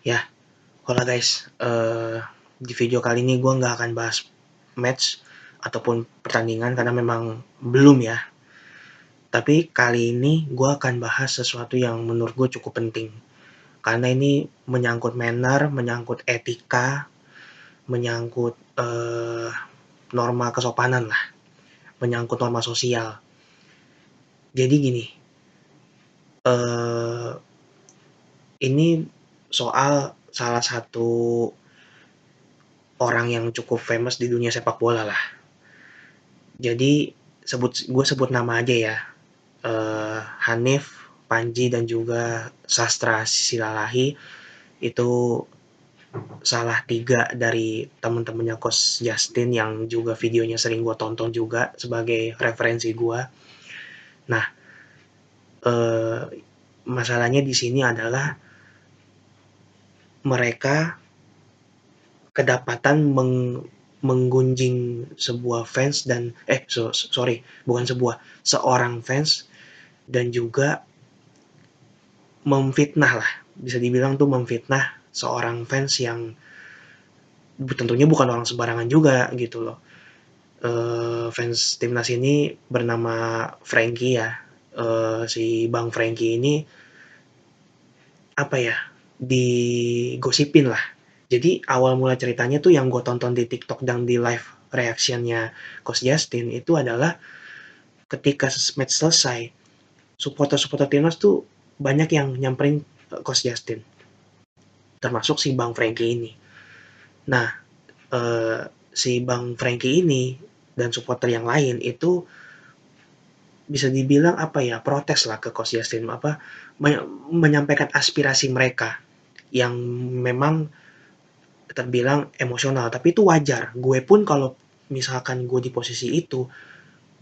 Ya, hola guys, di video kali ini gue nggak akan bahas match ataupun pertandingan karena memang belum ya. Tapi kali ini gue akan bahas sesuatu yang menurut gue cukup penting. Karena ini menyangkut manner, menyangkut etika, menyangkut norma kesopanan lah, menyangkut norma sosial. Jadi gini, eh ini soal salah satu orang yang cukup famous di dunia sepak bola lah. Jadi gue sebut nama aja ya, Hanif, Panji, dan juga Sastra Silalahi itu salah 3 dari temen-temennya Coach Justin yang juga videonya sering gue tonton juga sebagai referensi gue. Nah, eh, masalahnya di sini adalah mereka kedapatan menggunjing sebuah fans dan bukan seorang fans, dan juga memfitnah lah, bisa dibilang tuh memfitnah seorang fans yang tentunya bukan orang sembarangan juga gitu loh. Fans timnas ini bernama Frankie ya. Si Bang Frankie ini apa ya, digosipin lah. Jadi awal mula ceritanya tuh yang gue tonton di TikTok dan di live reactionnya Coach Justin itu adalah ketika match selesai, supporter-supporter timnas tuh banyak yang nyamperin Coach Justin, termasuk si Bang Frankie ini. Nah, si Bang Frankie ini dan supporter yang lain itu bisa dibilang apa ya, protes lah ke Coach Justin, apa, menyampaikan aspirasi mereka yang memang terbilang emosional, tapi itu wajar. Gue pun kalau misalkan gue di posisi itu,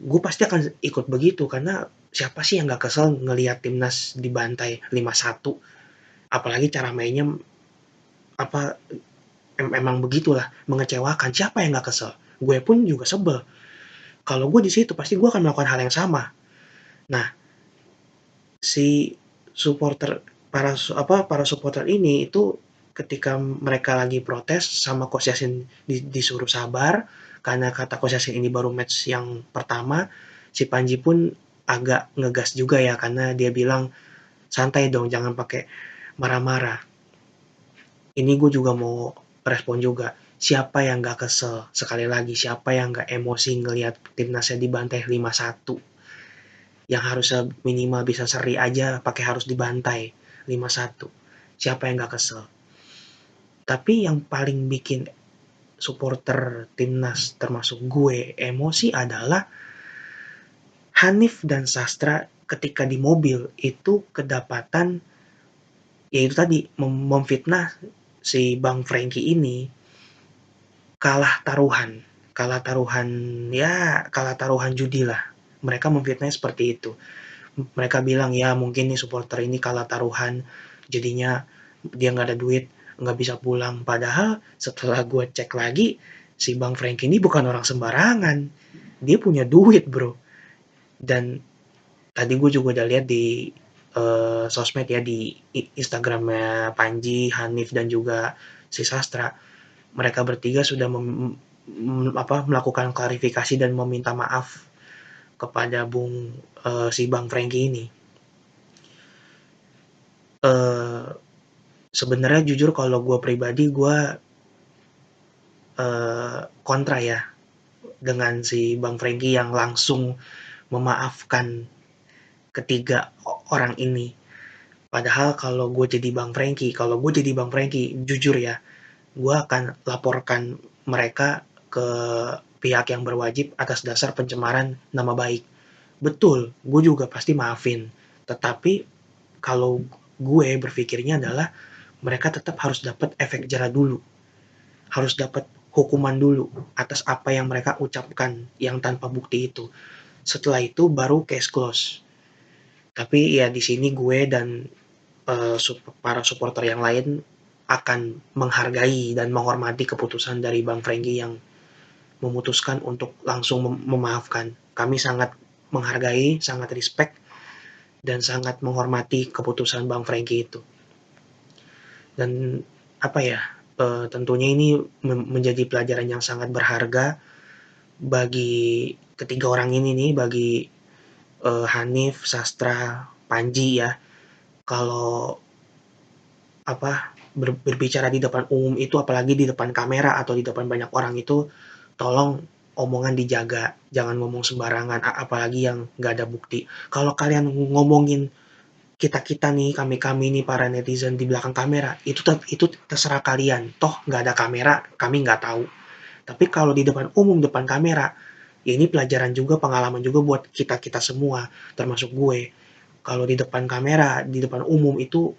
gue pasti akan ikut begitu, karena siapa sih yang gak kesel ngelihat timnas dibantai 5-1, apalagi cara mainnya apa, emang begitulah, mengecewakan. Siapa yang gak kesel? Gue pun juga sebel. Kalau gue di situ pasti gue akan melakukan hal yang sama. Nah, si supporter para supporter ini itu ketika mereka lagi protes sama Coach Yassin, disuruh sabar karena kata Coach Yassin ini baru match yang pertama. Si Panji pun agak ngegas juga ya, karena dia bilang santai dong, jangan pakai marah-marah. Ini gue juga mau respon juga. Siapa yang gak kesel? Sekali lagi, siapa yang gak emosi ngelihat timnasnya dibantai 5-1? Yang harusnya minimal bisa seri aja pakai harus dibantai 5-1. Siapa yang gak kesel? Tapi yang paling bikin supporter timnas termasuk gue emosi adalah Hanif dan Sastra ketika di mobil itu kedapatan, yaitu tadi memfitnah si Bang Frankie ini, kalah taruhan, ya kalah taruhan judi lah. Mereka memfitnah seperti itu. Mereka bilang ya mungkin nih supporter ini kalah taruhan, jadinya dia nggak ada duit, nggak bisa pulang. Padahal setelah gue cek lagi, si Bang Frank ini bukan orang sembarangan, dia punya duit bro. Dan tadi gue juga udah lihat di sosmed ya, di Instagramnya Panji, Hanif, dan juga si Sastra, mereka bertiga sudah melakukan klarifikasi dan meminta maaf kepada si Bang Frankie ini. Sebenarnya jujur kalau gue pribadi, gue kontra ya dengan si Bang Frankie yang langsung memaafkan ketiga orang ini. Padahal kalau gue jadi Bang Frankie, jujur ya, gue akan laporkan mereka ke pihak yang berwajib atas dasar pencemaran nama baik. Betul, gue juga pasti maafin. Tetapi kalau gue berpikirnya adalah mereka tetap harus dapat efek jerah dulu, harus dapat hukuman dulu atas apa yang mereka ucapkan yang tanpa bukti itu. Setelah itu baru case close. Tapi ya di sini gue dan para supporter yang lain akan menghargai dan menghormati keputusan dari Bang Frankie yang memutuskan untuk langsung memaafkan. Kami sangat menghargai, sangat respect, dan sangat menghormati keputusan Bang Frankie itu. Dan apa ya, tentunya ini menjadi pelajaran yang sangat berharga bagi ketiga orang ini nih, bagi, Hanif, Sastra, Panji ya. Kalau apa, berbicara di depan umum itu, apalagi di depan kamera atau di depan banyak orang itu, tolong omongan dijaga, jangan ngomong sembarangan, apalagi yang nggak ada bukti. Kalau kalian ngomongin kita-kita nih, kami-kami nih para netizen di belakang kamera, itu terserah kalian. Toh nggak ada kamera, kami nggak tahu. Tapi kalau di depan umum, depan kamera, ya ini pelajaran juga, pengalaman juga buat kita-kita semua, termasuk gue. Kalau di depan kamera, di depan umum itu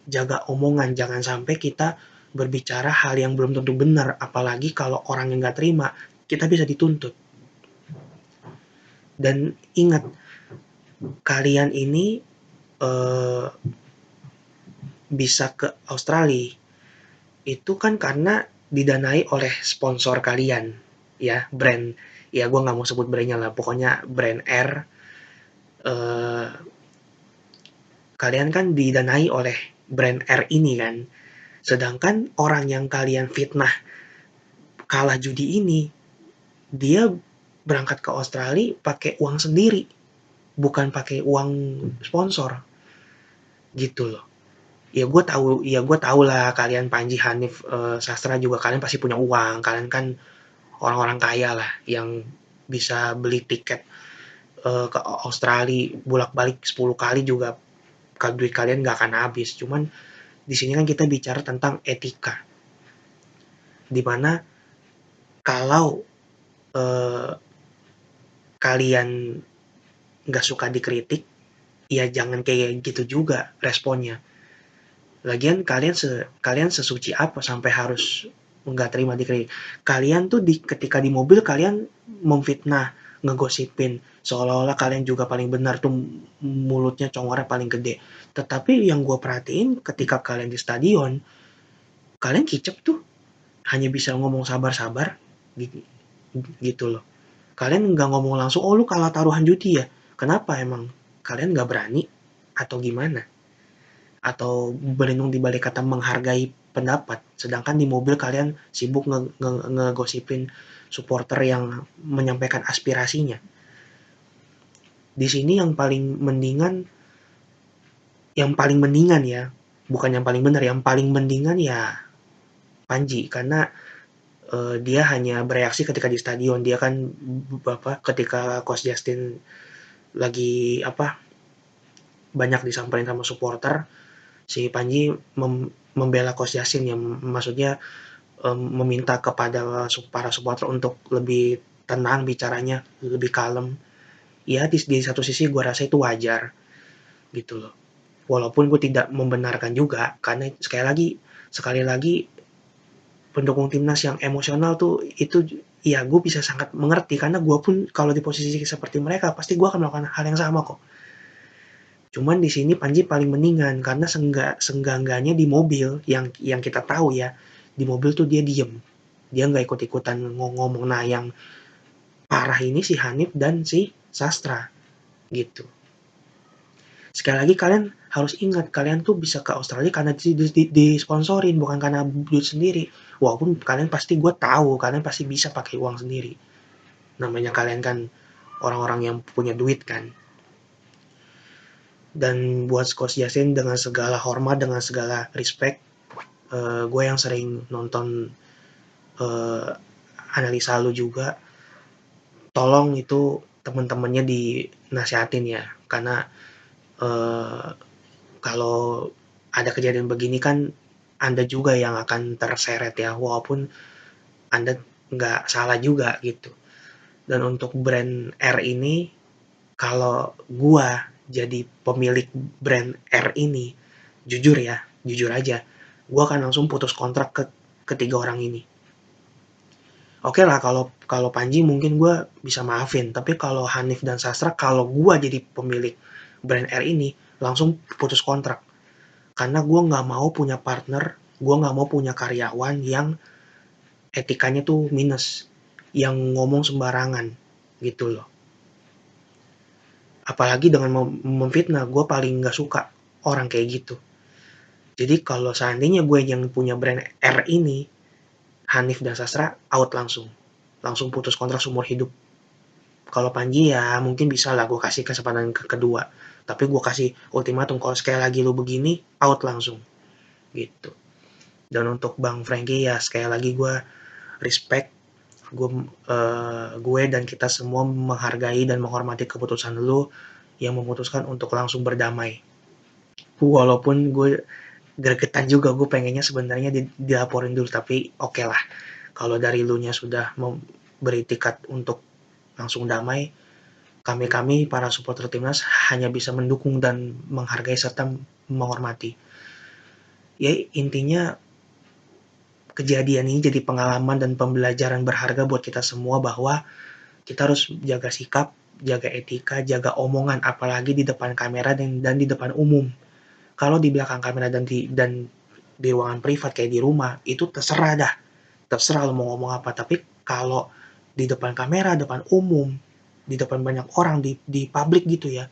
jaga omongan, jangan sampai kita berbicara hal yang belum tentu benar, apalagi kalau orang yang nggak terima, kita bisa dituntut. Dan ingat, kalian ini eh, bisa ke Australia itu kan karena didanai oleh sponsor kalian, ya brand, ya gue nggak mau sebut brandnya lah, pokoknya brand R. eh, Kalian kan didanai oleh brand R ini kan, sedangkan orang yang kalian fitnah kalah judi ini, dia berangkat ke Australia pakai uang sendiri, bukan pakai uang sponsor, gitu loh. Ya gue tahu lah, kalian Panji, Hanif, Sastra juga kalian pasti punya uang, kalian kan orang-orang kaya lah yang bisa beli tiket ke Australia bolak-balik 10 kali juga, duit kalian nggak akan habis. Cuman di sini kan kita bicara tentang etika, dimana kalau eh, kalian nggak suka dikritik, ya jangan kayak gitu juga responnya. Lagian kalian sesuci apa sampai harus nggak terima dikritik? Kalian tuh ketika di mobil kalian memfitnah, ngegosipin seolah-olah kalian juga paling benar tuh, mulutnya congornya paling gede. Tetapi yang gue perhatiin ketika kalian di stadion, kalian kicep tuh, hanya bisa ngomong sabar-sabar gitu, gitu loh. Kalian nggak ngomong langsung, oh lu kalah taruhan judi ya? Kenapa emang? Kalian nggak berani atau gimana? Atau berlindung di balik kata menghargai pendapat, sedangkan di mobil kalian sibuk ngegosipin supporter yang menyampaikan aspirasinya. Di sini yang paling mendingan ya, bukan yang paling benar, yang paling mendingan ya Panji, karena dia hanya bereaksi ketika di stadion. Dia kan ketika Coach Justin lagi banyak disamperin sama supporter, si Panji membela Coach Justin, yang maksudnya meminta kepada para supporter untuk lebih tenang bicaranya, lebih kalem. Ya di satu sisi gue rasa itu wajar gitu loh. Walaupun gue tidak membenarkan juga, karena sekali lagi pendukung timnas yang emosional tuh itu, ya gue bisa sangat mengerti, karena gue pun kalau di posisi seperti mereka pasti gue akan melakukan hal yang sama kok. Cuman di sini Panji paling mendingan karena senggangganya di mobil, yang kita tahu ya, di mobil tuh dia diem, dia nggak ikut-ikutan ngomong. Nah yang parah ini si Hanif dan si Sastra gitu. Sekali lagi kalian harus ingat, kalian tuh bisa ke Australia karena disponsorin, bukan karena duit sendiri. Walaupun kalian pasti, gue tahu kalian pasti bisa pakai uang sendiri. Namanya kalian kan orang-orang yang punya duit kan. Dan buat Coach Justin, dengan segala hormat, dengan segala respect, gue yang sering nonton eh, analisa lu juga, tolong itu temen-temennya dinasihatin ya, karena eh, kalau ada kejadian begini kan Anda juga yang akan terseret ya, walaupun Anda nggak salah juga gitu. Dan untuk brand R ini, kalau gua jadi pemilik brand R ini, jujur ya, jujur aja, gua akan langsung putus kontrak ke ketiga orang ini. Oke lah, kalau kalau Panji mungkin gue bisa maafin, tapi kalau Hanif dan Sastra, kalau gue jadi pemilik brand R ini, langsung putus kontrak. Karena gue nggak mau punya partner, gue nggak mau punya karyawan yang etikanya tuh minus, yang ngomong sembarangan gitu loh. Apalagi dengan memfitnah, gue paling nggak suka orang kayak gitu. Jadi kalau seandainya gue yang punya brand R ini, Hanif dan Sastra out langsung. Langsung putus kontrak seumur hidup. Kalau Panji ya mungkin bisa lah gue kasih kesempatan kedua. Tapi gue kasih ultimatum kalau sekali lagi lu begini, out langsung. Gitu. Dan untuk Bang Frankie ya sekali lagi gue respect, gue dan kita semua menghargai dan menghormati keputusan lu yang memutuskan untuk langsung berdamai. Walaupun gue gregetan juga, gue pengennya sebenarnya dilaporin dulu, tapi oke lah. Kalau dari lu nya sudah memberi tiket untuk langsung damai, kami para supporter timnas hanya bisa mendukung dan menghargai serta menghormati. Ya intinya kejadian ini jadi pengalaman dan pembelajaran berharga buat kita semua bahwa kita harus jaga sikap, jaga etika, jaga omongan, apalagi di depan kamera dan di depan umum. Kalau di belakang kamera dan di ruangan privat kayak di rumah, itu terserah dah. Terserah lo mau ngomong apa. Tapi kalau di depan kamera, depan umum, di depan banyak orang, di publik gitu ya,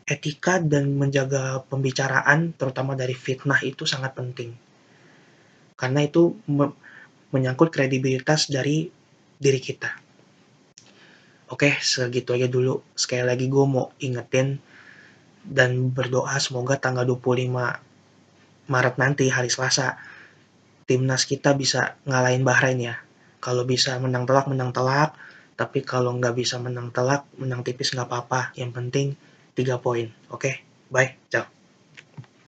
etika dan menjaga pembicaraan, terutama dari fitnah itu sangat penting. Karena itu menyangkut kredibilitas dari diri kita. Oke, segitu aja dulu. Sekali lagi gue mau ingetin dan berdoa semoga tanggal 25 Maret nanti, hari Selasa, timnas kita bisa ngalahin Bahrain ya. Kalau bisa menang telak, menang telak. Tapi kalau nggak bisa menang telak, menang tipis nggak apa-apa. Yang penting 3 poin. Oke, bye. Ciao.